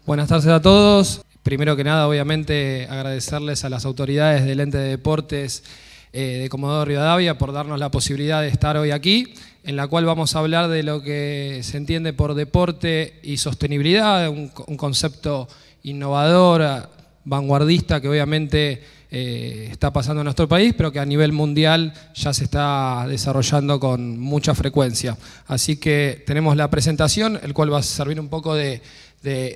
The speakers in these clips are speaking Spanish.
Buenas tardes a todos. Primero que nada, obviamente, agradecerles a las autoridades del Ente de Deportes de Comodoro Rivadavia por darnos la posibilidad de estar hoy aquí, en la cual vamos a hablar de lo que se entiende por deporte y sostenibilidad, un concepto innovador, vanguardista, que obviamente está pasando en nuestro país, pero que a nivel mundial ya se está desarrollando con mucha frecuencia. Así que tenemos la presentación, el cual va a servir un poco de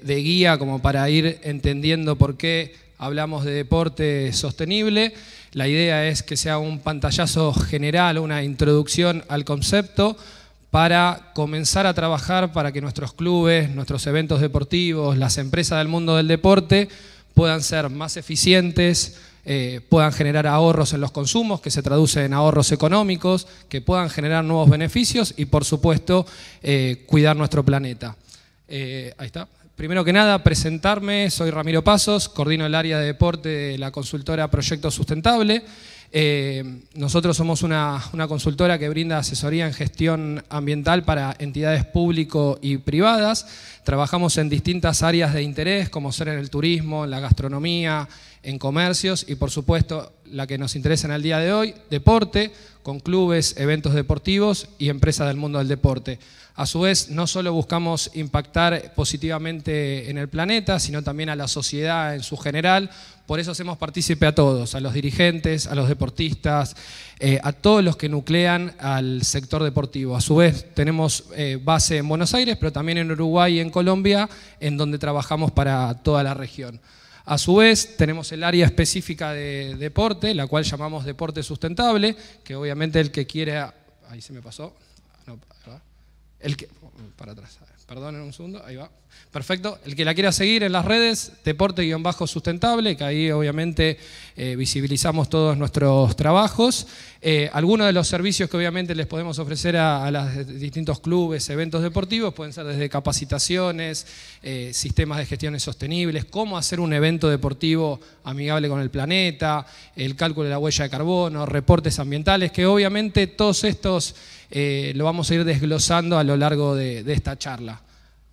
guía como para ir entendiendo por qué hablamos de deporte sostenible. La idea es que sea un pantallazo general, una introducción al concepto para comenzar a trabajar para que nuestros clubes, nuestros eventos deportivos, las empresas del mundo del deporte puedan ser más eficientes, puedan generar ahorros en los consumos, que se traducen en ahorros económicos, que puedan generar nuevos beneficios y, por supuesto, cuidar nuestro planeta. Ahí está. Primero que nada, presentarme, soy Ramiro Pasos, coordino el área de deporte de la consultora Proyecto Sustentable. Nosotros somos una consultora que brinda asesoría en gestión ambiental para entidades públicas y privadas. Trabajamos en distintas áreas de interés, como ser en el turismo, en la gastronomía, en comercios y, por supuesto, la que nos interesa en el día de hoy, deporte, con clubes, eventos deportivos y empresas del mundo del deporte. A su vez, no solo buscamos impactar positivamente en el planeta, sino también a la sociedad en su general. Por eso hacemos partícipe a todos, a los dirigentes, a los deportistas, a todos los que nuclean al sector deportivo. A su vez, tenemos base en Buenos Aires, pero también en Uruguay y en Colombia, en donde trabajamos para toda la región. A su vez, tenemos el área específica de deporte, la cual llamamos deporte sustentable, que obviamente el que quiera... Ahí se me pasó. No, ahí va. Para atrás, perdonen un segundo, ahí va. Perfecto, el que la quiera seguir en las redes, deporte-sustentable, que ahí obviamente visibilizamos todos nuestros trabajos. Algunos de los servicios que obviamente les podemos ofrecer a los distintos clubes, eventos deportivos, pueden ser desde capacitaciones, sistemas de gestiones sostenibles, cómo hacer un evento deportivo amigable con el planeta, el cálculo de la huella de carbono, reportes ambientales, que obviamente todos estos lo vamos a ir desglosando a lo largo de esta charla.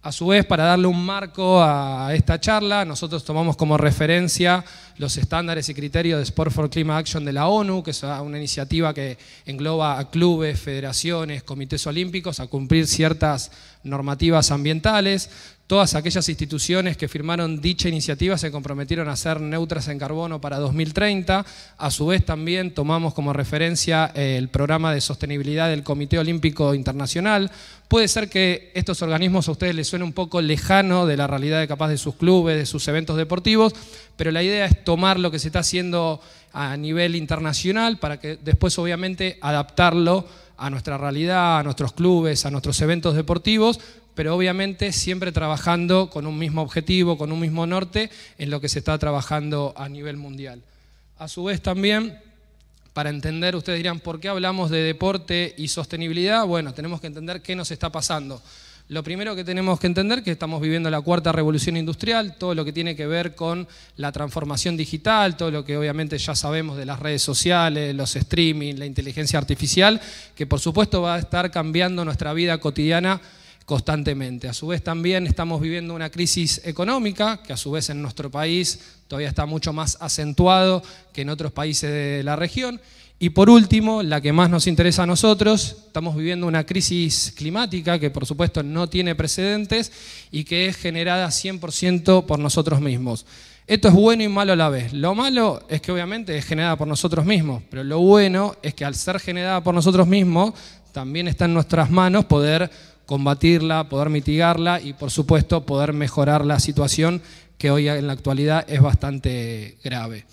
A su vez, para darle un marco a esta charla, nosotros tomamos como referencia los estándares y criterios de Sport for Climate Action de la ONU, que es una iniciativa que engloba a clubes, federaciones, comités olímpicos a cumplir ciertas normativas ambientales. Todas aquellas instituciones que firmaron dicha iniciativa se comprometieron a ser neutras en carbono para 2030. A su vez también tomamos como referencia el programa de sostenibilidad del Comité Olímpico Internacional. Puede ser que estos organismos a ustedes les suene un poco lejano de la realidad de capaz de sus clubes, de sus eventos deportivos, pero la idea es tomar lo que se está haciendo a nivel internacional para que después obviamente adaptarlo a nuestra realidad, a nuestros clubes, a nuestros eventos deportivos, pero obviamente siempre trabajando con un mismo objetivo, con un mismo norte en lo que se está trabajando a nivel mundial. A su vez también, para entender, ustedes dirán, ¿por qué hablamos de deporte y sostenibilidad? Bueno, tenemos que entender qué nos está pasando. Lo primero que tenemos que entender es que estamos viviendo la cuarta revolución industrial, todo lo que tiene que ver con la transformación digital, todo lo que obviamente ya sabemos de las redes sociales, los streaming, la inteligencia artificial, que por supuesto va a estar cambiando nuestra vida cotidiana constantemente. A su vez también estamos viviendo una crisis económica, que a su vez en nuestro país todavía está mucho más acentuado que en otros países de la región. Y por último, la que más nos interesa a nosotros, estamos viviendo una crisis climática que por supuesto no tiene precedentes y que es generada 100% por nosotros mismos. Esto es bueno y malo a la vez. Lo malo es que obviamente es generada por nosotros mismos, pero lo bueno es que al ser generada por nosotros mismos, también está en nuestras manos poder combatirla, poder mitigarla y por supuesto poder mejorar la situación que hoy en la actualidad es bastante grave.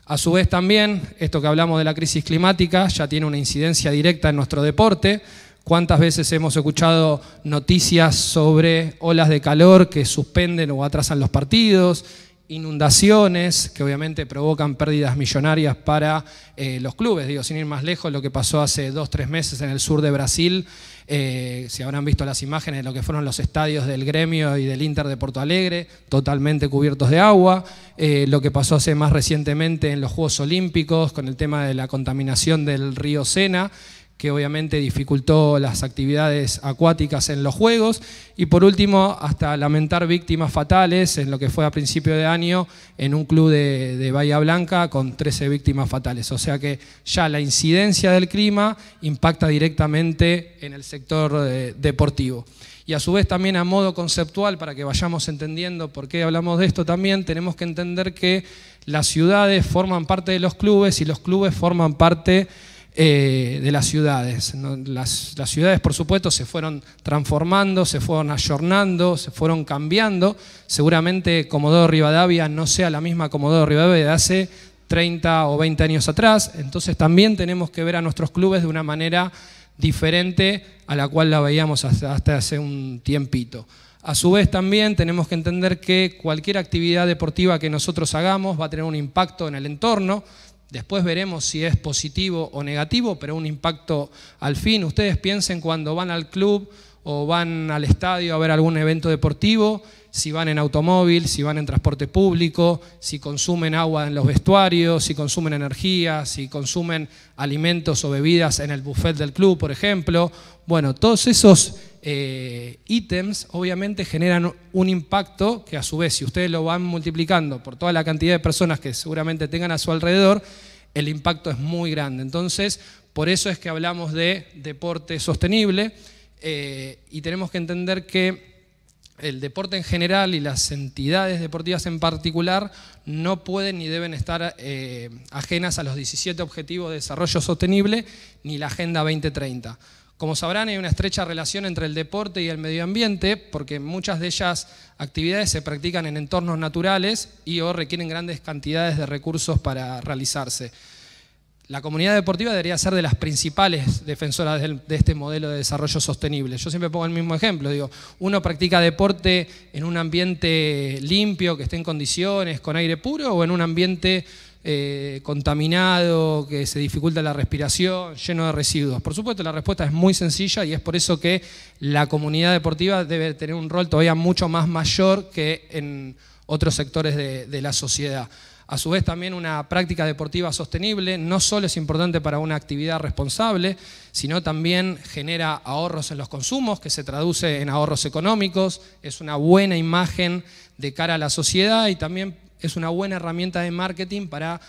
A su vez también, esto que hablamos de la crisis climática ya tiene una incidencia directa en nuestro deporte. ¿Cuántas veces hemos escuchado noticias sobre olas de calor que suspenden o atrasan los partidos? Inundaciones que obviamente provocan pérdidas millonarias para los clubes. Digo, sin ir más lejos, lo que pasó hace 2 o 3 meses en el sur de Brasil, si habrán visto las imágenes de lo que fueron los estadios del Gremio y del Inter de Porto Alegre, totalmente cubiertos de agua, lo que pasó hace más recientemente en los Juegos Olímpicos con el tema de la contaminación del río Sena, que obviamente dificultó las actividades acuáticas en los Juegos, y por último, hasta lamentar víctimas fatales en lo que fue a principio de año en un club de Bahía Blanca con 13 víctimas fatales. O sea que ya la incidencia del clima impacta directamente en el sector deportivo. Y a su vez también a modo conceptual, para que vayamos entendiendo por qué hablamos de esto también, tenemos que entender que las ciudades forman parte de los clubes y los clubes forman parte de las ciudades. Las ciudades, por supuesto, se fueron transformando, se fueron ayornando, se fueron cambiando. Seguramente Comodoro Rivadavia no sea la misma Comodoro Rivadavia de hace 30 o 20 años atrás. Entonces también tenemos que ver a nuestros clubes de una manera diferente a la cual la veíamos hasta hace un tiempito. A su vez también tenemos que entender que cualquier actividad deportiva que nosotros hagamos va a tener un impacto en el entorno. Después veremos si es positivo o negativo, pero un impacto al fin. Ustedes piensen cuando van al club o van al estadio a ver algún evento deportivo, si van en automóvil, si van en transporte público, si consumen agua en los vestuarios, si consumen energía, si consumen alimentos o bebidas en el buffet del club, por ejemplo. Bueno, todos esos ítems obviamente generan un impacto que a su vez, si ustedes lo van multiplicando por toda la cantidad de personas que seguramente tengan a su alrededor, el impacto es muy grande. Entonces, por eso es que hablamos de deporte sostenible y tenemos que entender que el deporte en general y las entidades deportivas en particular no pueden ni deben estar ajenas a los 17 Objetivos de Desarrollo Sostenible ni la Agenda 2030. Como sabrán, hay una estrecha relación entre el deporte y el medio ambiente, porque muchas de ellas actividades se practican en entornos naturales y o requieren grandes cantidades de recursos para realizarse. La comunidad deportiva debería ser de las principales defensoras de este modelo de desarrollo sostenible. Yo siempre pongo el mismo ejemplo, digo, uno practica deporte en un ambiente limpio, que esté en condiciones, con aire puro, o en un ambiente contaminado, que se dificulta la respiración, lleno de residuos. Por supuesto, la respuesta es muy sencilla y es por eso que la comunidad deportiva debe tener un rol todavía mucho más mayor que en otros sectores de la sociedad. A su vez, también una práctica deportiva sostenible no solo es importante para una actividad responsable, sino también genera ahorros en los consumos, que se traduce en ahorros económicos, es una buena imagen de cara a la sociedad y también es una buena herramienta de marketing para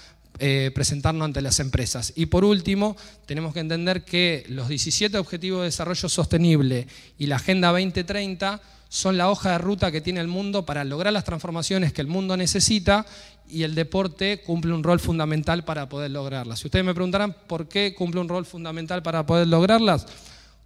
presentarnos ante las empresas. Y por último, tenemos que entender que los 17 Objetivos de Desarrollo Sostenible y la Agenda 2030 son la hoja de ruta que tiene el mundo para lograr las transformaciones que el mundo necesita, y el deporte cumple un rol fundamental para poder lograrlas. Si ustedes me preguntarán por qué cumple un rol fundamental para poder lograrlas,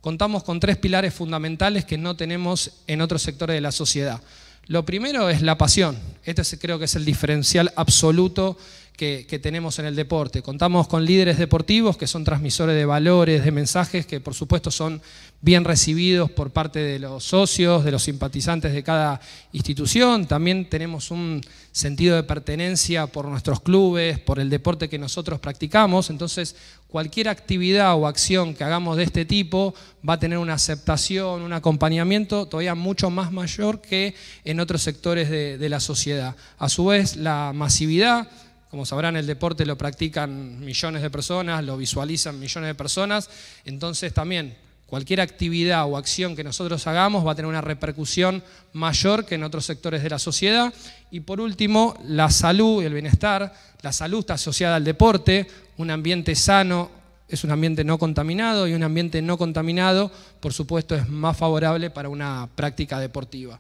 contamos con 3 pilares fundamentales que no tenemos en otros sectores de la sociedad. Lo primero es la pasión. Este creo que es el diferencial absoluto que tenemos en el deporte. Contamos con líderes deportivos que son transmisores de valores, de mensajes que por supuesto son bien recibidos por parte de los socios, de los simpatizantes de cada institución. También tenemos un sentido de pertenencia por nuestros clubes, por el deporte que nosotros practicamos. Entonces, cualquier actividad o acción que hagamos de este tipo va a tener una aceptación, un acompañamiento todavía mucho más mayor que en otros sectores de la sociedad. A su vez, la masividad. Como sabrán, el deporte lo practican millones de personas, lo visualizan millones de personas, entonces también cualquier actividad o acción que nosotros hagamos va a tener una repercusión mayor que en otros sectores de la sociedad. Y por último, la salud y el bienestar. La salud está asociada al deporte, un ambiente sano es un ambiente no contaminado y un ambiente no contaminado, por supuesto, es más favorable para una práctica deportiva.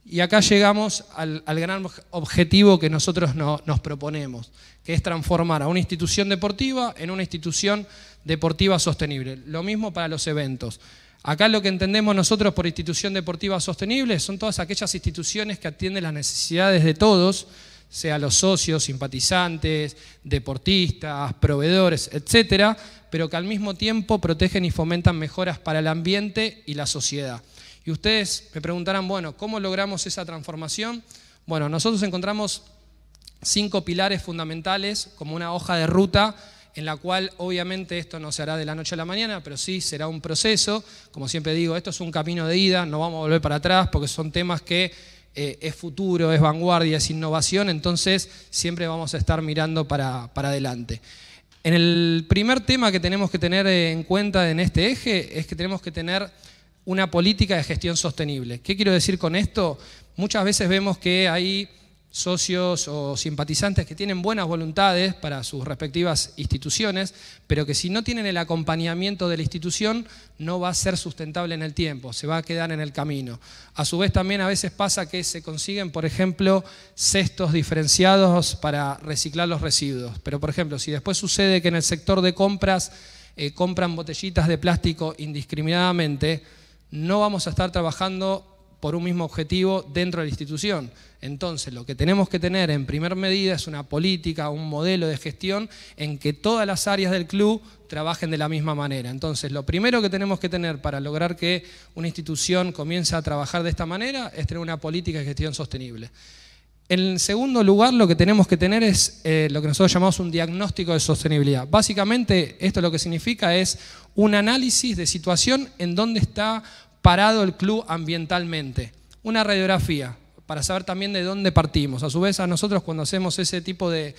Y acá llegamos al gran objetivo que nosotros nos proponemos, que es transformar a una institución deportiva en una institución deportiva sostenible. Lo mismo para los eventos. Acá lo que entendemos nosotros por institución deportiva sostenible son todas aquellas instituciones que atienden las necesidades de todos, sea los socios, simpatizantes, deportistas, proveedores, etcétera, pero que al mismo tiempo protegen y fomentan mejoras para el ambiente y la sociedad. Y ustedes me preguntarán, bueno, ¿cómo logramos esa transformación? Bueno, nosotros encontramos 5 pilares fundamentales como una hoja de ruta en la cual obviamente esto no se hará de la noche a la mañana, pero sí será un proceso. Como siempre digo, esto es un camino de ida, no vamos a volver para atrás porque son temas que es futuro, es vanguardia, es innovación, entonces siempre vamos a estar mirando para adelante. En el primer tema que tenemos que tener en cuenta en este eje es que tenemos que tener una política de gestión sostenible. ¿Qué quiero decir con esto? Muchas veces vemos que hay socios o simpatizantes que tienen buenas voluntades para sus respectivas instituciones, pero que si no tienen el acompañamiento de la institución no va a ser sustentable en el tiempo, se va a quedar en el camino. A su vez también a veces pasa que se consiguen, por ejemplo, cestos diferenciados para reciclar los residuos, pero por ejemplo, si después sucede que en el sector de compras compran botellitas de plástico indiscriminadamente, no vamos a estar trabajando por un mismo objetivo dentro de la institución. Entonces, lo que tenemos que tener en primer medida es una política, un modelo de gestión en que todas las áreas del club trabajen de la misma manera. Entonces, lo primero que tenemos que tener para lograr que una institución comience a trabajar de esta manera es tener una política de gestión sostenible. En segundo lugar, lo que tenemos que tener es lo que nosotros llamamos un diagnóstico de sostenibilidad. Básicamente, esto lo que significa es un análisis de situación en dónde está parado el club ambientalmente. Una radiografía, para saber también de dónde partimos. A su vez, a nosotros cuando hacemos ese tipo de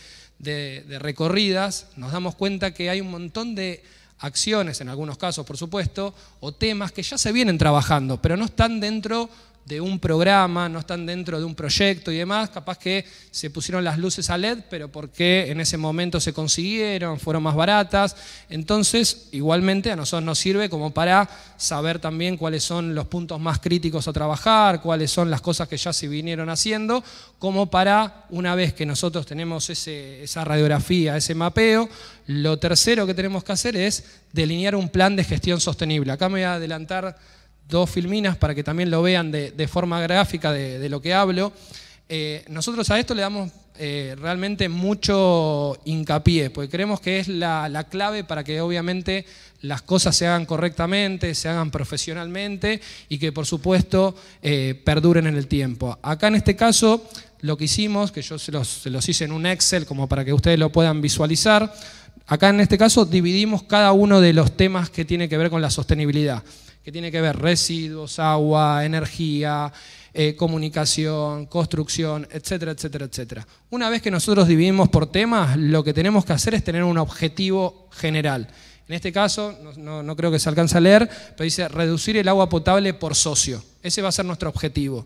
recorridas, nos damos cuenta que hay un montón de acciones, en algunos casos por supuesto, o temas que ya se vienen trabajando, pero no están dentro de un programa, no están dentro de un proyecto y demás, capaz que se pusieron las luces a LED, pero porque en ese momento se consiguieron, fueron más baratas. Entonces, igualmente a nosotros nos sirve como para saber también cuáles son los puntos más críticos a trabajar, cuáles son las cosas que ya se vinieron haciendo, como para, una vez que nosotros tenemos esa radiografía, ese mapeo, lo tercero que tenemos que hacer es delinear un plan de gestión sostenible. Acá me voy a adelantar dos filminas para que también lo vean de forma gráfica de lo que hablo. Nosotros a esto le damos realmente mucho hincapié, porque creemos que es la clave para que obviamente las cosas se hagan correctamente, se hagan profesionalmente y que por supuesto perduren en el tiempo. Acá en este caso lo que hicimos, que yo se los hice en un Excel como para que ustedes lo puedan visualizar, acá en este caso dividimos cada uno de los temas que tiene que ver con la sostenibilidad, que tiene que ver residuos, agua, energía, comunicación, construcción, etcétera, etcétera, etcétera. Una vez que nosotros dividimos por temas, lo que tenemos que hacer es tener un objetivo general. En este caso, no creo que se alcance a leer, pero dice reducir el agua potable por socio. Ese va a ser nuestro objetivo.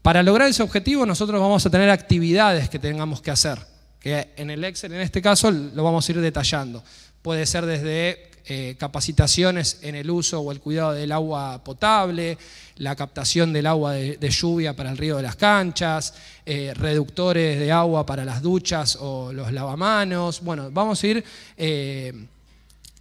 Para lograr ese objetivo nosotros vamos a tener actividades que tengamos que hacer, que en el Excel en este caso lo vamos a ir detallando. Puede ser desde capacitaciones en el uso o el cuidado del agua potable, la captación del agua de lluvia para el río de las canchas, reductores de agua para las duchas o los lavamanos. Bueno, vamos a ir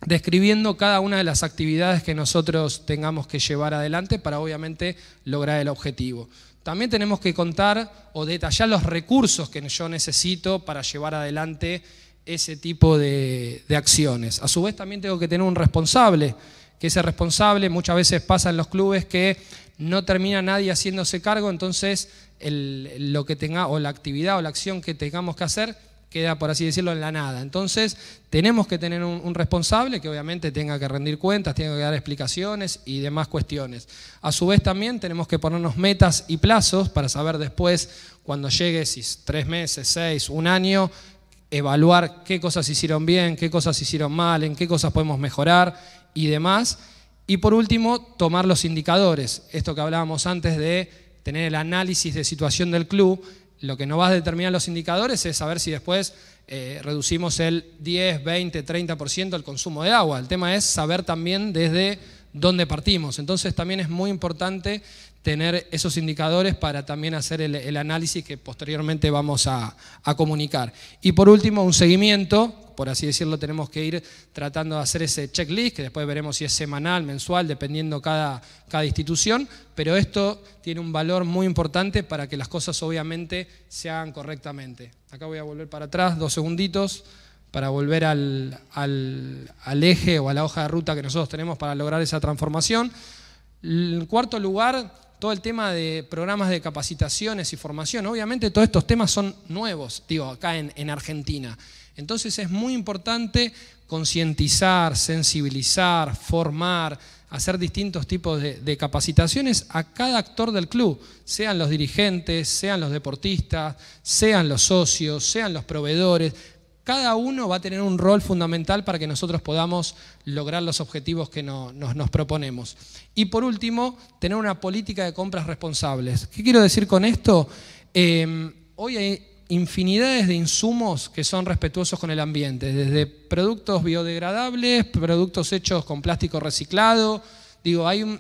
describiendo cada una de las actividades que nosotros tengamos que llevar adelante para obviamente lograr el objetivo. También tenemos que contar o detallar los recursos que yo necesito para llevar adelante ese tipo de acciones. A su vez también tengo que tener un responsable, que ese responsable muchas veces pasa en los clubes que no termina nadie haciéndose cargo, entonces lo que tenga o la actividad o la acción que tengamos que hacer queda, por así decirlo, en la nada. Entonces tenemos que tener un responsable que obviamente tenga que rendir cuentas, tenga que dar explicaciones y demás cuestiones. A su vez también tenemos que ponernos metas y plazos para saber después, cuando llegue, si 3 meses, 6, un año, evaluar qué cosas hicieron bien, qué cosas hicieron mal, en qué cosas podemos mejorar y demás. Y por último, tomar los indicadores. Esto que hablábamos antes de tener el análisis de situación del club, lo que nos va a determinar los indicadores es saber si después reducimos el 10, 20, 30% el consumo de agua. El tema es saber también desde dónde partimos. Entonces también es muy importante tener esos indicadores para también hacer el análisis que posteriormente vamos a comunicar. Y por último, un seguimiento, por así decirlo, tenemos que ir tratando de hacer ese checklist, que después veremos si es semanal, mensual, dependiendo cada institución, pero esto tiene un valor muy importante para que las cosas obviamente se hagan correctamente. Acá voy a volver para atrás, 2 segunditos, para volver al eje o a la hoja de ruta que nosotros tenemos para lograr esa transformación. En cuarto lugar, todo el tema de programas de capacitaciones y formación. Obviamente todos estos temas son nuevos, digo, acá en Argentina. Entonces es muy importante concientizar, sensibilizar, formar, hacer distintos tipos de capacitaciones a cada actor del club, sean los dirigentes, sean los deportistas, sean los socios, sean los proveedores. cada uno va a tener un rol fundamental para que nosotros podamos lograr los objetivos que nos proponemos. Y por último, tener una política de compras responsables. ¿Qué quiero decir con esto? Hoy hay infinidades de insumos que son respetuosos con el ambiente, desde productos biodegradables, productos hechos con plástico reciclado. Digo, hay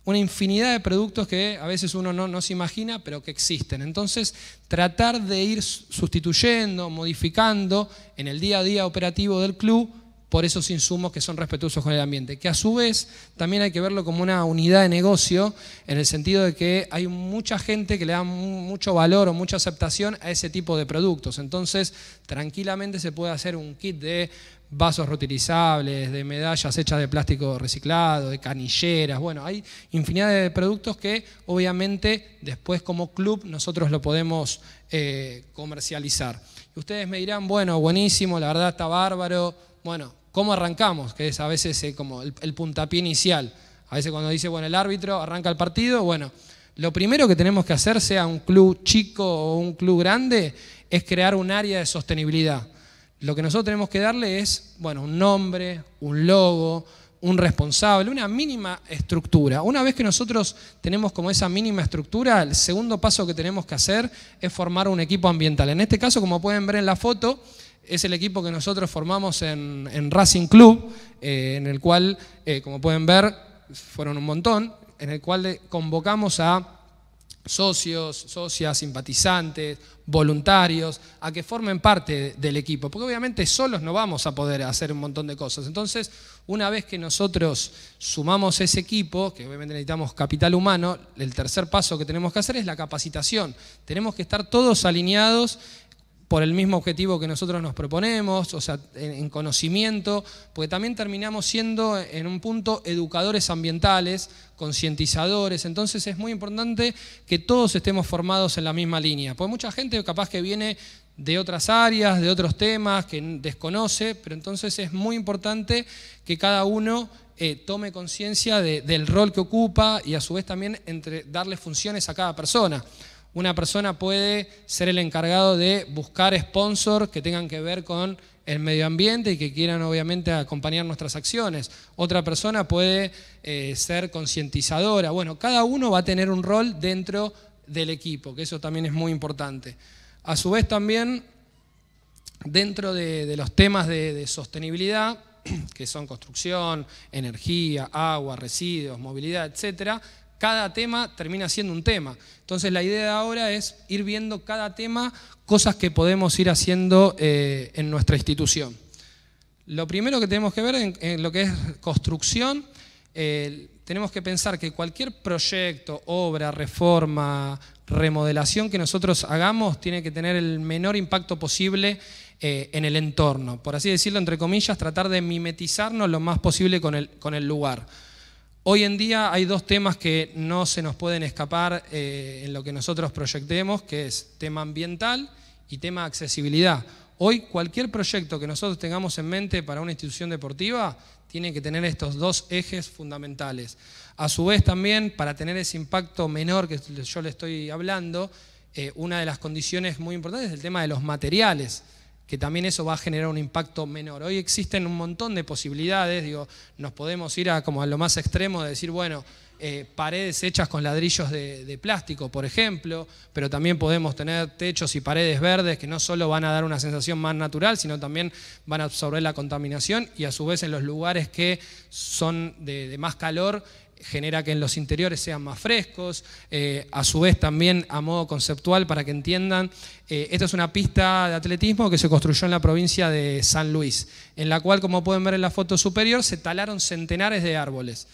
una infinidad de productos que a veces uno no se imagina, pero que existen. Entonces, tratar de ir sustituyendo, modificando en el día a día operativo del club por esos insumos que son respetuosos con el ambiente. Que a su vez también hay que verlo como una unidad de negocio, en el sentido de que hay mucha gente que le da mucho valor o mucha aceptación a ese tipo de productos. Entonces, tranquilamente se puede hacer un kit de vasos reutilizables, de medallas hechas de plástico reciclado, de canilleras. Bueno, hay infinidad de productos que obviamente después como club nosotros lo podemos comercializar. Y ustedes me dirán, bueno, buenísimo, la verdad está bárbaro. Bueno, ¿cómo arrancamos? Que es a veces como el puntapié inicial. A veces cuando dice, bueno, el árbitro arranca el partido, bueno, lo primero que tenemos que hacer, sea un club chico o un club grande, es crear un área de sostenibilidad. Lo que nosotros tenemos que darle es, bueno, un nombre, un logo, un responsable, una mínima estructura. Una vez que nosotros tenemos como esa mínima estructura, el segundo paso que tenemos que hacer es formar un equipo ambiental. En este caso, como pueden ver en la foto, es el equipo que nosotros formamos en Racing Club, en el cual, como pueden ver, fueron un montón, en el cual convocamos a socios, socias, simpatizantes, voluntarios, a que formen parte del equipo, porque obviamente solos no vamos a poder hacer un montón de cosas. Entonces, una vez que nosotros sumamos ese equipo, que obviamente necesitamos capital humano, el tercer paso que tenemos que hacer es la capacitación. Tenemos que estar todos alineados por el mismo objetivo que nosotros nos proponemos, o sea, en conocimiento, porque también terminamos siendo en un punto educadores ambientales, concientizadores. Entonces es muy importante que todos estemos formados en la misma línea, porque mucha gente capaz que viene de otras áreas, de otros temas, que desconoce, pero entonces es muy importante que cada uno tome conciencia del rol que ocupa y a su vez también darle funciones a cada persona. Una persona puede ser el encargado de buscar sponsors que tengan que ver con el medio ambiente y que quieran obviamente acompañar nuestras acciones. Otra persona puede ser concientizadora. Bueno, cada uno va a tener un rol dentro del equipo, que eso también es muy importante. A su vez también, dentro de los temas de sostenibilidad, que son construcción, energía, agua, residuos, movilidad, etcétera, cada tema termina siendo un tema. Entonces la idea ahora es ir viendo cada tema, cosas que podemos ir haciendo en nuestra institución. Lo primero que tenemos que ver en lo que es construcción, tenemos que pensar que cualquier proyecto, obra, reforma, remodelación que nosotros hagamos tiene que tener el menor impacto posible en el entorno. Por así decirlo, entre comillas, tratar de mimetizarnos lo más posible con el lugar. Hoy en día hay dos temas que no se nos pueden escapar en lo que nosotros proyectemos, que es tema ambiental y tema accesibilidad. Hoy cualquier proyecto que nosotros tengamos en mente para una institución deportiva tiene que tener estos dos ejes fundamentales. A su vez también, para tener ese impacto menor que yo le estoy hablando, una de las condiciones muy importantes es el tema de los materiales, que también eso va a generar un impacto menor. Hoy existen un montón de posibilidades, digo, nos podemos ir como a lo más extremo de decir, bueno, paredes hechas con ladrillos de plástico, por ejemplo, pero también podemos tener techos y paredes verdes que no solo van a dar una sensación más natural, sino también van a absorber la contaminación y a su vez en los lugares que son de más calor, genera que en los interiores sean más frescos. A su vez también a modo conceptual, para que entiendan, esta es una pista de atletismo que se construyó en la provincia de San Luis, en la cual, como pueden ver en la foto superior, se talaron centenares de árboles.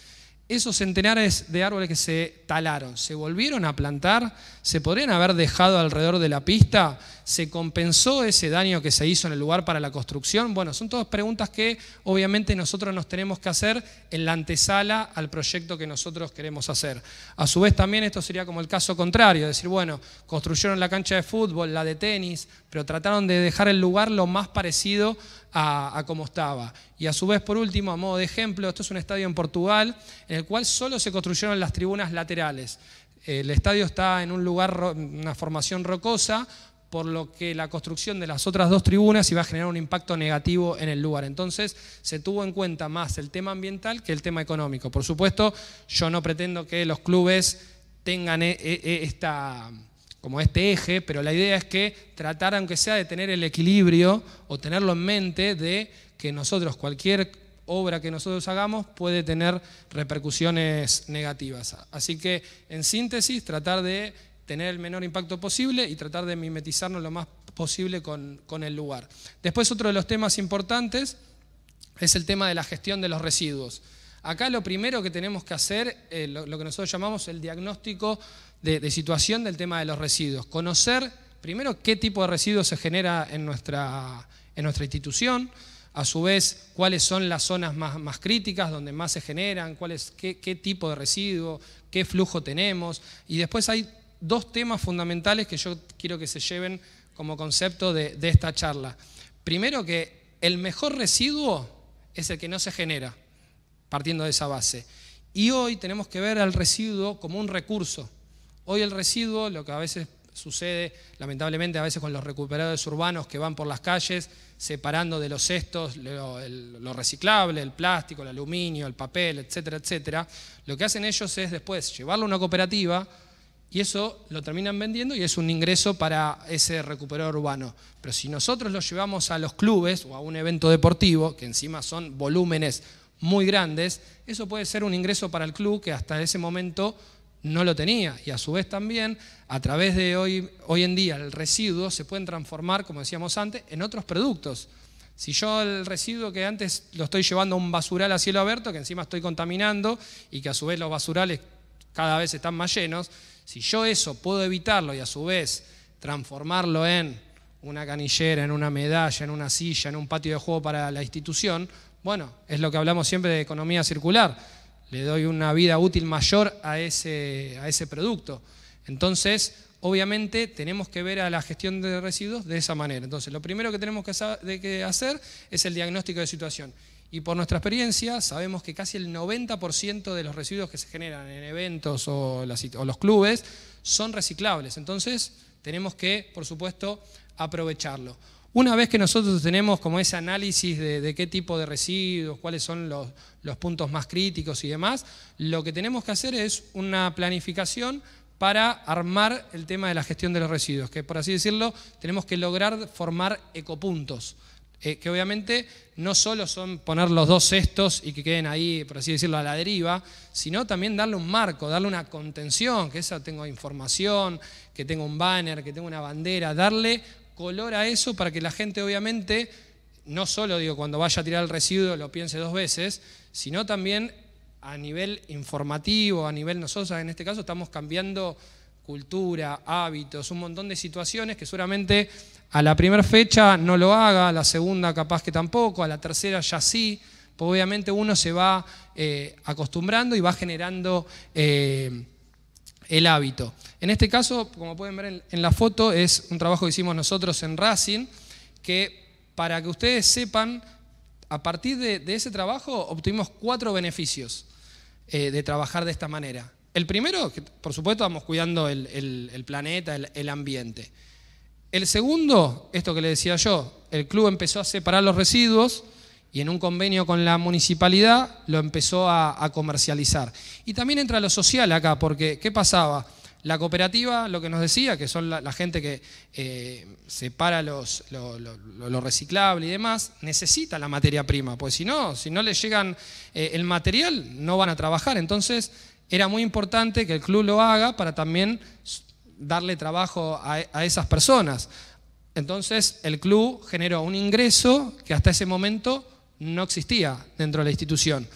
Esos centenares de árboles que se talaron, ¿se volvieron a plantar? ¿Se podrían haber dejado alrededor de la pista? ¿Se compensó ese daño que se hizo en el lugar para la construcción? Bueno, son todas preguntas que obviamente nosotros nos tenemos que hacer en la antesala al proyecto que nosotros queremos hacer. A su vez también esto sería como el caso contrario, decir, bueno, construyeron la cancha de fútbol, la de tenis, pero trataron de dejar el lugar lo más parecido a como estaba. Y a su vez, por último, a modo de ejemplo, esto es un estadio en Portugal, en el cual solo se construyeron las tribunas laterales. El estadio está en un lugar, una formación rocosa, por lo que la construcción de las otras 2 tribunas iba a generar un impacto negativo en el lugar. Entonces se tuvo en cuenta más el tema ambiental que el tema económico. Por supuesto, yo no pretendo que los clubes tengan como este eje, pero la idea es que tratar, aunque sea, de tener el equilibrio o tenerlo en mente de que nosotros, cualquier obra que nosotros hagamos puede tener repercusiones negativas. Así que, en síntesis, tratar de tener el menor impacto posible y tratar de mimetizarnos lo más posible con el lugar. Después, otro de los temas importantes es el tema de la gestión de los residuos. Acá lo primero que tenemos que hacer, lo que nosotros llamamos el diagnóstico de situación del tema de los residuos. Conocer primero qué tipo de residuos se genera en nuestra institución, a su vez cuáles son las zonas más críticas, donde más se generan, qué tipo de residuo, qué flujo tenemos. Y después hay 2 temas fundamentales que yo quiero que se lleven como concepto de esta charla. Primero, que el mejor residuo es el que no se genera, partiendo de esa base. Y hoy tenemos que ver al residuo como un recurso. Hoy el residuo, lo que a veces sucede, lamentablemente, a veces con los recuperadores urbanos que van por las calles separando de los cestos lo reciclable, el plástico, el aluminio, el papel, etcétera, etcétera, lo que hacen ellos es después llevarlo a una cooperativa y eso lo terminan vendiendo y es un ingreso para ese recuperador urbano. Pero si nosotros lo llevamos a los clubes o a un evento deportivo, que encima son volúmenes muy grandes, eso puede ser un ingreso para el club que hasta ese momento no lo tenía. Y a su vez también, a través de hoy en día, el residuo se pueden transformar, como decíamos antes, en otros productos. Si yo el residuo que antes lo estoy llevando a un basural a cielo abierto, que encima estoy contaminando y que a su vez los basurales cada vez están más llenos, si yo eso puedo evitarlo y a su vez transformarlo en una canillera, en una medalla, en una silla, en un patio de juego para la institución, bueno, es lo que hablamos siempre de economía circular. Le doy una vida útil mayor a ese producto. Entonces, obviamente, tenemos que ver a la gestión de residuos de esa manera. Entonces, lo primero que tenemos que hacer es el diagnóstico de situación. Y por nuestra experiencia, sabemos que casi el 90% de los residuos que se generan en eventos o los clubes son reciclables. Entonces, tenemos que, por supuesto, aprovecharlo. Una vez que nosotros tenemos como ese análisis de qué tipo de residuos, cuáles son los puntos más críticos y demás, lo que tenemos que hacer es una planificación para armar el tema de la gestión de los residuos, que por así decirlo tenemos que lograr formar ecopuntos, que obviamente no solo son poner los 2 cestos y que queden ahí, por así decirlo, a la deriva, sino también darle un marco, darle una contención, que esa tenga información, que tenga un banner, que tenga una bandera, darle color a eso para que la gente obviamente, no solo cuando vaya a tirar el residuo lo piense 2 veces, sino también a nivel informativo, a nivel nosotros en este caso estamos cambiando cultura, hábitos, un montón de situaciones que seguramente a la primera fecha no lo haga, a la segunda capaz que tampoco, a la tercera ya sí, pues obviamente uno se va acostumbrando y va generando el hábito. En este caso, como pueden ver en la foto, es un trabajo que hicimos nosotros en Racing, que para que ustedes sepan, a partir de ese trabajo obtuvimos 4 beneficios de trabajar de esta manera. El primero, que por supuesto vamos cuidando el planeta, el ambiente. El segundo, esto que les decía yo, el club empezó a separar los residuos y en un convenio con la municipalidad lo empezó a comercializar. Y también entra lo social acá, porque ¿qué pasaba? La cooperativa, lo que nos decía, que son la gente que separa lo reciclable y demás, necesita la materia prima, pues si no les llegan el material, no van a trabajar. Entonces, era muy importante que el club lo haga para también darle trabajo a esas personas. Entonces, el club generó un ingreso que hasta ese momento no existía dentro de la institución.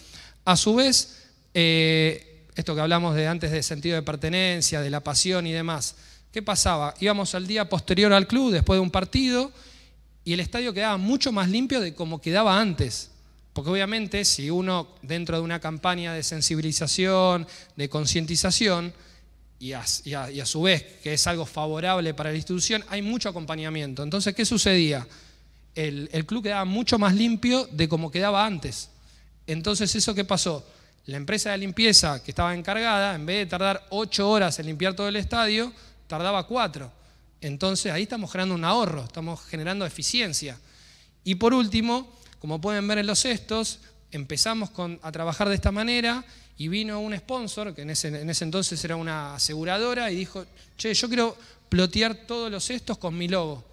A su vez, esto que hablamos de antes de sentido de pertenencia, de la pasión y demás, ¿qué pasaba? Íbamos al día posterior al club, después de un partido, y el estadio quedaba mucho más limpio de como quedaba antes. Porque obviamente si uno dentro de una campaña de sensibilización, de concientización, y a su vez que es algo favorable para la institución, hay mucho acompañamiento. Entonces, ¿qué sucedía? El club quedaba mucho más limpio de como quedaba antes. Entonces, ¿eso qué pasó? La empresa de limpieza que estaba encargada, en vez de tardar 8 horas en limpiar todo el estadio, tardaba 4. Entonces ahí estamos generando un ahorro, estamos generando eficiencia. Y por último, como pueden ver en los cestos, empezamos a trabajar de esta manera y vino un sponsor, que en ese entonces era una aseguradora, y dijo, che, yo quiero plotear todos los cestos con mi logo.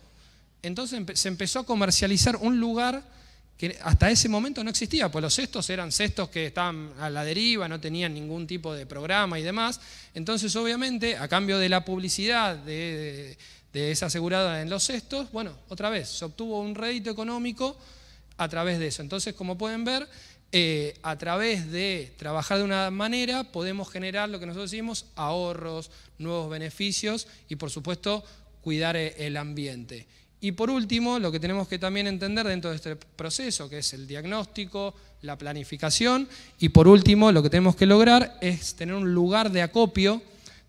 Entonces se empezó a comercializar un lugar que hasta ese momento no existía, pues los cestos eran cestos que estaban a la deriva, no tenían ningún tipo de programa y demás. Entonces, obviamente, a cambio de la publicidad de esa aseguradora en los cestos, bueno, otra vez, se obtuvo un rédito económico a través de eso. Entonces, como pueden ver, a través de trabajar de una manera, podemos generar lo que nosotros decimos, ahorros, nuevos beneficios y, por supuesto, cuidar el ambiente. Y por último, lo que tenemos que también entender dentro de este proceso, que es el diagnóstico, la planificación, y por último, lo que tenemos que lograr es tener un lugar de acopio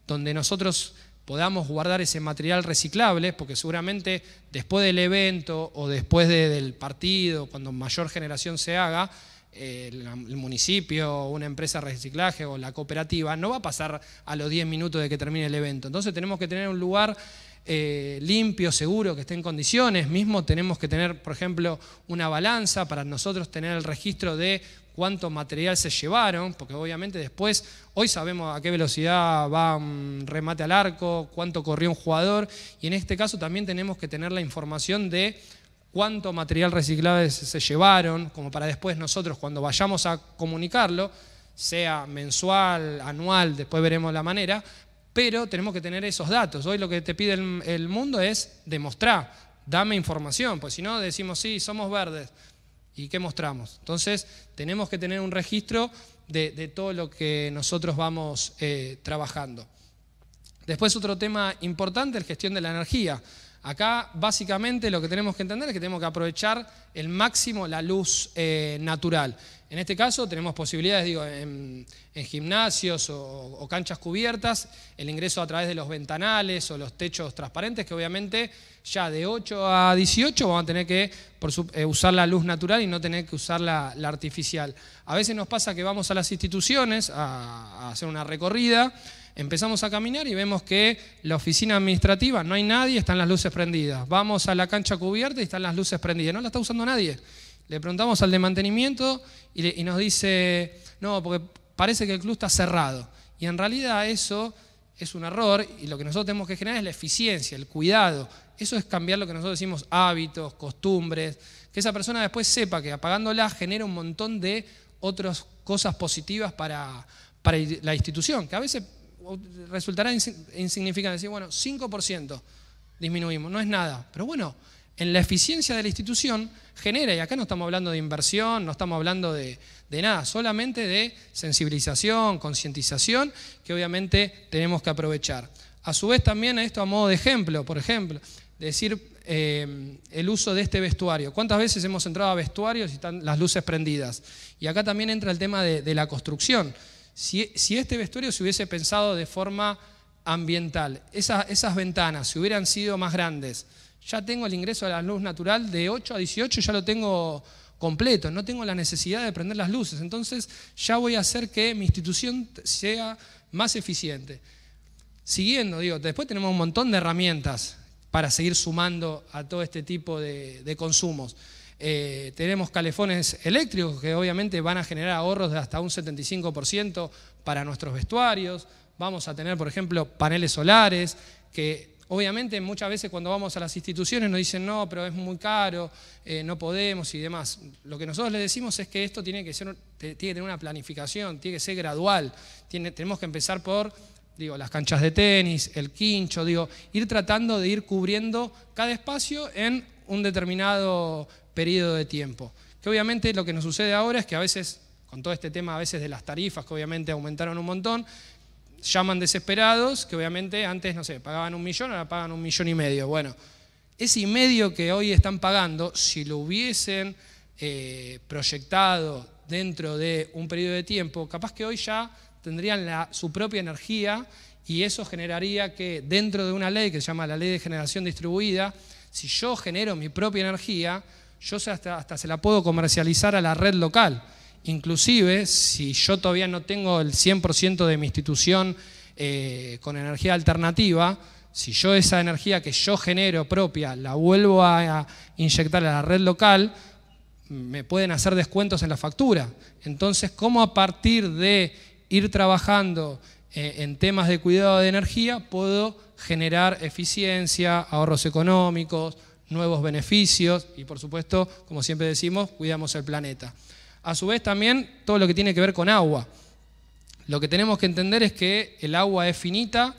donde nosotros podamos guardar ese material reciclable, porque seguramente después del evento o después del partido, cuando mayor generación se haga, el municipio, una empresa de reciclaje o la cooperativa, no va a pasar a los 10 minutos de que termine el evento. Entonces tenemos que tener un lugar limpio, seguro, que esté en condiciones. Mismo tenemos que tener, por ejemplo, una balanza para nosotros tener el registro de cuánto material se llevaron, porque obviamente después, hoy sabemos a qué velocidad va un remate al arco, cuánto corrió un jugador, y en este caso también tenemos que tener la información de cuánto material reciclable se llevaron, como para después nosotros cuando vayamos a comunicarlo, sea mensual, anual, después veremos la manera, pero tenemos que tener esos datos. Hoy lo que te pide el mundo es demostrar, dame información, pues si no decimos sí, somos verdes, ¿y qué mostramos? Entonces tenemos que tener un registro de todo lo que nosotros vamos trabajando. Después otro tema importante, la gestión de la energía. Acá básicamente lo que tenemos que entender es que tenemos que aprovechar el máximo la luz natural. En este caso tenemos posibilidades, digo, en gimnasios o canchas cubiertas, el ingreso a través de los ventanales o los techos transparentes, que obviamente ya de 8 a 18 vamos a tener que usar la luz natural y no tener que usar la artificial. A veces nos pasa que vamos a las instituciones a hacer una recorrida, empezamos a caminar y vemos que la oficina administrativa no hay nadie, están las luces prendidas. Vamos a la cancha cubierta y están las luces prendidas, no la está usando nadie. Le preguntamos al de mantenimiento y nos dice, no, porque parece que el club está cerrado. Y en realidad eso es un error y lo que nosotros tenemos que generar es la eficiencia, el cuidado. Eso es cambiar lo que nosotros decimos hábitos, costumbres, que esa persona después sepa que apagándola genera un montón de otras cosas positivas para la institución, que a veces resultará insignificante. Decir, bueno, 5% disminuimos, no es nada. Pero bueno, en la eficiencia de la institución genera, y acá no estamos hablando de inversión, no estamos hablando de nada, solamente de sensibilización, concientización, que obviamente tenemos que aprovechar. A su vez también esto a modo de ejemplo, por ejemplo, decir el uso de este vestuario. ¿Cuántas veces hemos entrado a vestuarios y están las luces prendidas? Y acá también entra el tema de la construcción. Si este vestuario se hubiese pensado de forma ambiental, esas ventanas si hubieran sido más grandes, ya tengo el ingreso de la luz natural de 8 a 18, ya lo tengo completo, no tengo la necesidad de prender las luces, entonces ya voy a hacer que mi institución sea más eficiente. Siguiendo, digo, después tenemos un montón de herramientas para seguir sumando a todo este tipo de consumos. Tenemos calefones eléctricos que obviamente van a generar ahorros de hasta un 75% para nuestros vestuarios. Vamos a tener, por ejemplo, paneles solares que obviamente muchas veces cuando vamos a las instituciones nos dicen no, pero es muy caro, no podemos y demás. Lo que nosotros les decimos es que esto tiene que tener una planificación, tiene que ser gradual. Tenemos que empezar por las canchas de tenis, el quincho, ir tratando de ir cubriendo cada espacio en un determinado periodo de tiempo. Que obviamente lo que nos sucede ahora es que a veces, con todo este tema a veces de las tarifas que obviamente aumentaron un montón, llaman desesperados, que obviamente antes, no sé, pagaban 1 millón, ahora pagan 1,5 millones. Bueno, ese 1,5 que hoy están pagando, si lo hubiesen proyectado dentro de un periodo de tiempo, capaz que hoy ya tendrían su propia energía y eso generaría que dentro de una ley que se llama la Ley de Generación Distribuida, si yo genero mi propia energía, yo hasta se la puedo comercializar a la red local. Inclusive, si yo todavía no tengo el 100% de mi institución con energía alternativa, si yo esa energía que yo genero propia la vuelvo a inyectar a la red local, me pueden hacer descuentos en la factura. Entonces, ¿cómo a partir de ir trabajando en temas de cuidado de energía puedo generar eficiencia, ahorros económicos, nuevos beneficios y, por supuesto, como siempre decimos, cuidamos el planeta? A su vez también todo lo que tiene que ver con agua. Lo que tenemos que entender es que el agua es finita,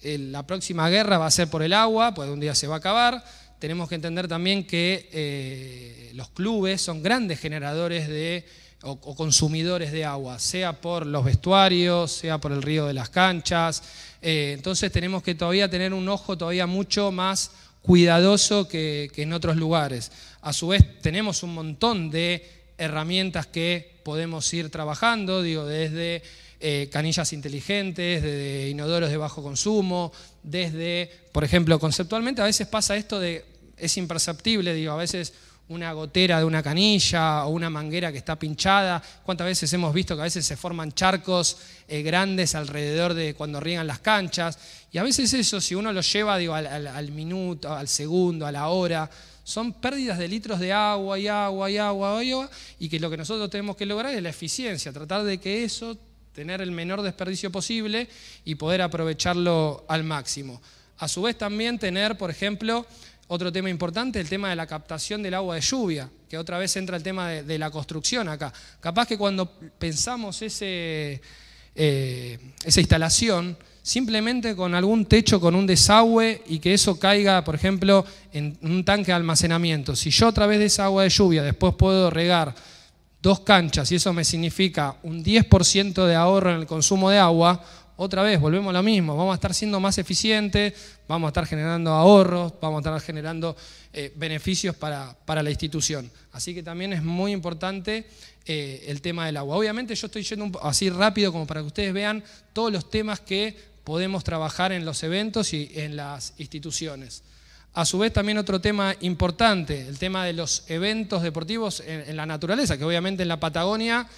la próxima guerra va a ser por el agua, pues un día se va a acabar. Tenemos que entender también que los clubes son grandes generadores o consumidores de agua, sea por los vestuarios, sea por el río de las canchas. Entonces tenemos que todavía tener un ojo todavía mucho más cuidadoso que en otros lugares. A su vez tenemos un montón de herramientas que podemos ir trabajando, digo, desde canillas inteligentes, desde inodoros de bajo consumo, desde, por ejemplo, conceptualmente a veces pasa esto de, es imperceptible, digo, a veces una gotera de una canilla o una manguera que está pinchada. ¿Cuántas veces hemos visto que a veces se forman charcos grandes alrededor de cuando riegan las canchas? Y a veces eso, si uno lo lleva, digo, al minuto, al segundo, a la hora, son pérdidas de litros de agua y agua y agua y agua, y que lo que nosotros tenemos que lograr es la eficiencia, tratar de que eso, tener el menor desperdicio posible y poder aprovecharlo al máximo. A su vez también tener, por ejemplo, otro tema importante, el tema de la captación del agua de lluvia, que otra vez entra el tema de la construcción acá. Capaz que cuando pensamos esa instalación, simplemente con algún techo, con un desagüe y que eso caiga, por ejemplo, en un tanque de almacenamiento. Si yo a través de esa agua de lluvia después puedo regar 2 canchas y eso me significa un 10% de ahorro en el consumo de agua, otra vez volvemos a lo mismo, vamos a estar siendo más eficientes, vamos a estar generando ahorros, vamos a estar generando beneficios para la institución. Así que también es muy importante el tema del agua. Obviamente yo estoy yendo así rápido como para que ustedes vean todos los temas que podemos trabajar en los eventos y en las instituciones. A su vez también otro tema importante, el tema de los eventos deportivos en la naturaleza, que obviamente en la Patagonia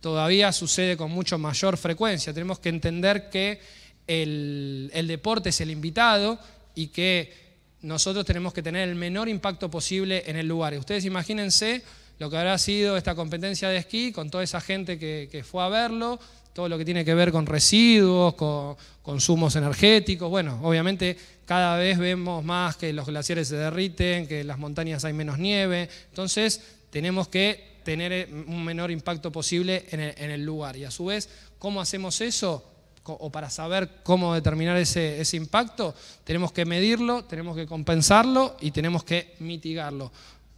todavía sucede con mucho mayor frecuencia. Tenemos que entender que el deporte es el invitado y que nosotros tenemos que tener el menor impacto posible en el lugar. Y ustedes imagínense lo que habrá sido esta competencia de esquí con toda esa gente que fue a verlo, todo lo que tiene que ver con residuos, con consumos energéticos. Bueno, obviamente cada vez vemos más que los glaciares se derriten, que en las montañas hay menos nieve. Entonces tenemos que tener un menor impacto posible en el lugar. Y a su vez, ¿cómo hacemos eso? O para saber cómo determinar ese impacto, tenemos que medirlo, tenemos que compensarlo y tenemos que mitigarlo.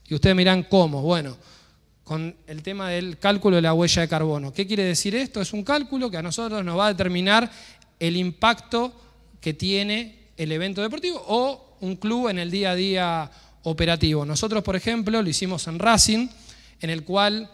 Y ustedes mirán cómo. Bueno, con el tema del cálculo de la huella de carbono. ¿Qué quiere decir esto? Es un cálculo que a nosotros nos va a determinar el impacto que tiene el evento deportivo o un club en el día a día operativo. Nosotros, por ejemplo, lo hicimos en Racing, en el cual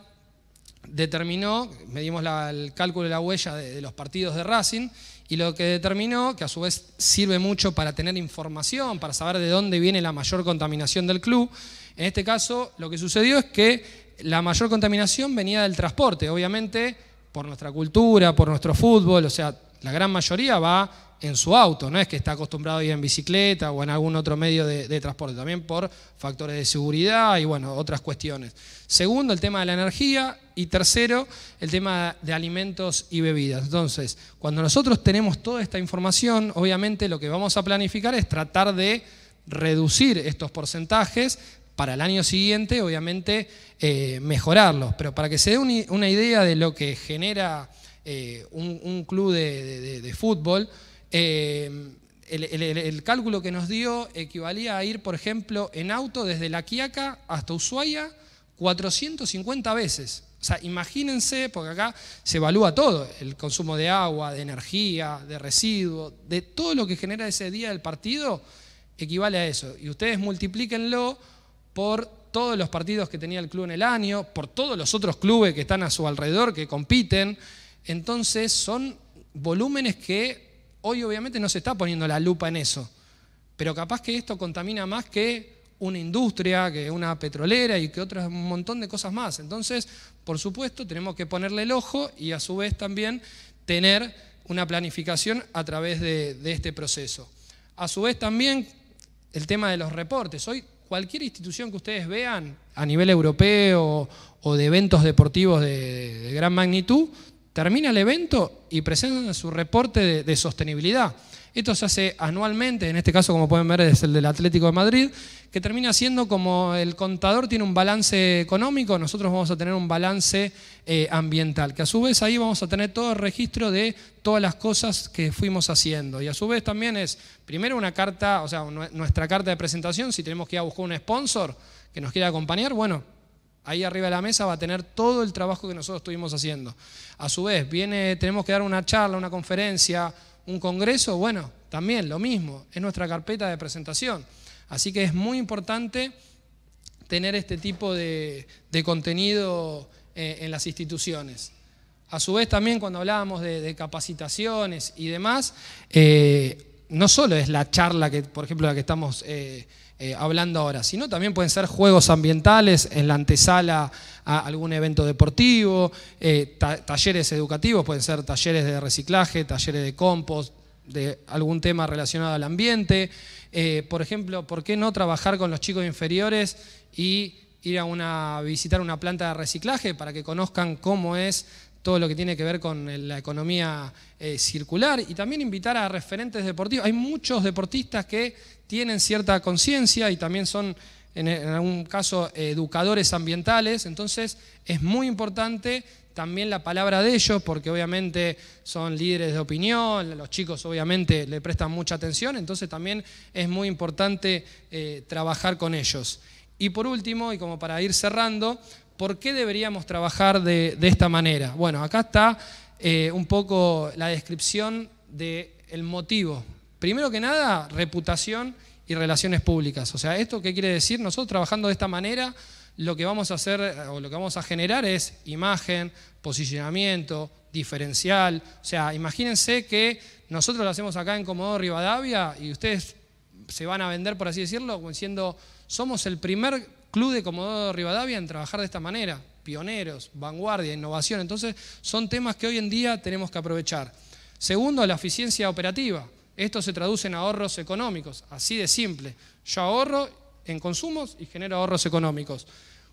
medimos el cálculo de la huella de los partidos de Racing, y lo que determinó, que a su vez sirve mucho para tener información, para saber de dónde viene la mayor contaminación del club. En este caso, lo que sucedió es que la mayor contaminación venía del transporte, obviamente por nuestra cultura, por nuestro fútbol, o sea, la gran mayoría va en su auto, no es que está acostumbrado a ir en bicicleta o en algún otro medio de transporte, también por factores de seguridad y bueno, otras cuestiones. Segundo, el tema de la energía, y tercero, el tema de alimentos y bebidas. Entonces, cuando nosotros tenemos toda esta información, obviamente lo que vamos a planificar es tratar de reducir estos porcentajes para el año siguiente, obviamente mejorarlos. Pero para que se dé una idea de lo que genera un club de fútbol, el cálculo que nos dio equivalía a ir, por ejemplo, en auto desde La Quiaca hasta Ushuaia 450 veces. O sea, imagínense, porque acá se evalúa todo, el consumo de agua, de energía, de residuos, de todo lo que genera ese día del partido, equivale a eso. Y ustedes multiplíquenlo por todos los partidos que tenía el club en el año, por todos los otros clubes que están a su alrededor, que compiten. Entonces son volúmenes que hoy obviamente no se está poniendo la lupa en eso, pero capaz que esto contamina más que una industria, que una petrolera y que un montón de cosas más. Entonces, por supuesto, tenemos que ponerle el ojo y a su vez también tener una planificación a través de este proceso. A su vez también el tema de los reportes. Hoy cualquier institución que ustedes vean a nivel europeo o de eventos deportivos de gran magnitud, termina el evento y presenta su reporte de sostenibilidad. Esto se hace anualmente, en este caso como pueden ver es el del Atlético de Madrid, que termina siendo como el contador tiene un balance económico, nosotros vamos a tener un balance ambiental, que a su vez ahí vamos a tener todo el registro de todas las cosas que fuimos haciendo. Y a su vez también es, primero una carta, o sea, nuestra carta de presentación, si tenemos que ir a buscar un sponsor que nos quiera acompañar, bueno, ahí arriba de la mesa va a tener todo el trabajo que nosotros estuvimos haciendo. A su vez, tenemos que dar una charla, una conferencia, un congreso, bueno, también lo mismo, es nuestra carpeta de presentación. Así que es muy importante tener este tipo de contenido en las instituciones. A su vez también cuando hablábamos de capacitaciones y demás, no solo es la charla, que, por ejemplo, la que estamos hablando ahora, sino también pueden ser juegos ambientales en la antesala a algún evento deportivo, talleres educativos, pueden ser talleres de reciclaje, talleres de compost, de algún tema relacionado al ambiente. Por ejemplo, ¿por qué no trabajar con los chicos inferiores y ir a visitar una planta de reciclaje para que conozcan cómo es todo lo que tiene que ver con la economía circular? Y también invitar a referentes deportivos. Hay muchos deportistas que tienen cierta conciencia y también son, en algún caso, educadores ambientales. Entonces es muy importante también la palabra de ellos, porque obviamente son líderes de opinión, los chicos obviamente le prestan mucha atención, entonces también es muy importante trabajar con ellos. Y por último, y como para ir cerrando, ¿por qué deberíamos trabajar de esta manera? Bueno, acá está un poco la descripción del motivo. Primero que nada, reputación y relaciones públicas. O sea, ¿esto qué quiere decir? Nosotros trabajando de esta manera, lo que vamos a hacer o lo que vamos a generar es imagen, posicionamiento, diferencial. O sea, imagínense que nosotros lo hacemos acá en Comodoro Rivadavia y ustedes se van a vender, por así decirlo, como diciendo, somos el primer club de Comodoro Rivadavia en trabajar de esta manera. Pioneros, vanguardia, innovación. Entonces, son temas que hoy en día tenemos que aprovechar. Segundo, la eficiencia operativa. Esto se traduce en ahorros económicos, así de simple. Yo ahorro en consumos y genero ahorros económicos.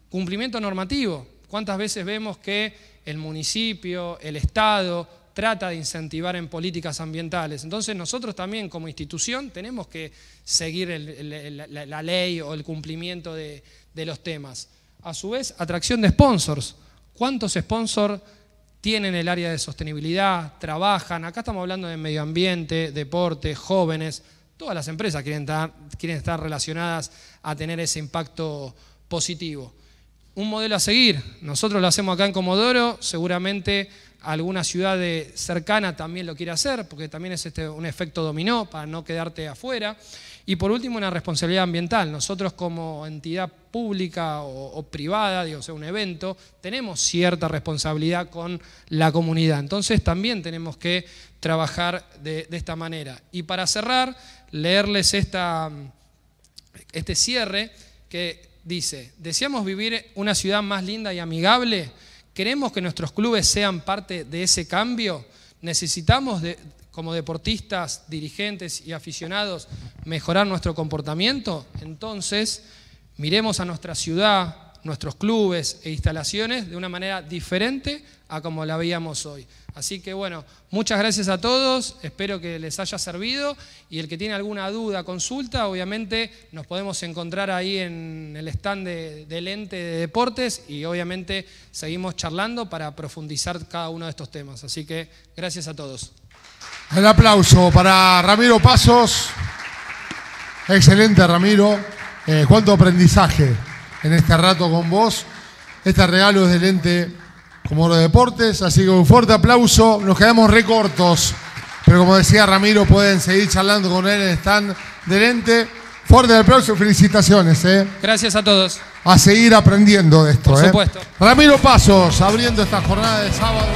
Cumplimiento normativo. ¿Cuántas veces vemos que el municipio, el Estado, trata de incentivar en políticas ambientales? Entonces nosotros también como institución tenemos que seguir la ley o el cumplimiento de los temas. A su vez, atracción de sponsors. ¿Cuántos sponsors tienen el área de sostenibilidad, trabajan? Acá estamos hablando de medio ambiente, deporte, jóvenes. Todas las empresas quieren estar relacionadas a tener ese impacto positivo. Un modelo a seguir. Nosotros lo hacemos acá en Comodoro, seguramente alguna ciudad cercana también lo quiere hacer, porque también es un efecto dominó para no quedarte afuera. Y por último, una responsabilidad ambiental. Nosotros como entidad pública o privada, digo, o sea, un evento, tenemos cierta responsabilidad con la comunidad. Entonces también tenemos que trabajar de esta manera. Y para cerrar, leerles este cierre que dice: ¿deseamos vivir una ciudad más linda y amigable? ¿Queremos que nuestros clubes sean parte de ese cambio? ¿Necesitamos como deportistas, dirigentes y aficionados mejorar nuestro comportamiento? Entonces, miremos a nuestra ciudad, nuestros clubes e instalaciones de una manera diferente a como la veíamos hoy. Así que bueno, muchas gracias a todos, espero que les haya servido y el que tiene alguna duda, consulta, obviamente nos podemos encontrar ahí en el stand del ente de deportes y obviamente seguimos charlando para profundizar cada uno de estos temas. Así que gracias a todos. El aplauso para Ramiro Pasos. Excelente, Ramiro. Cuánto aprendizaje en este rato con vos. Este regalo es del ente Comodoro Deportes, así que un fuerte aplauso. Nos quedamos recortos, pero como decía Ramiro, pueden seguir charlando con él en el stand del ente. Fuerte aplauso, felicitaciones. Gracias a todos. A seguir aprendiendo de esto. Por supuesto. Ramiro Pasos, abriendo esta jornada de sábado.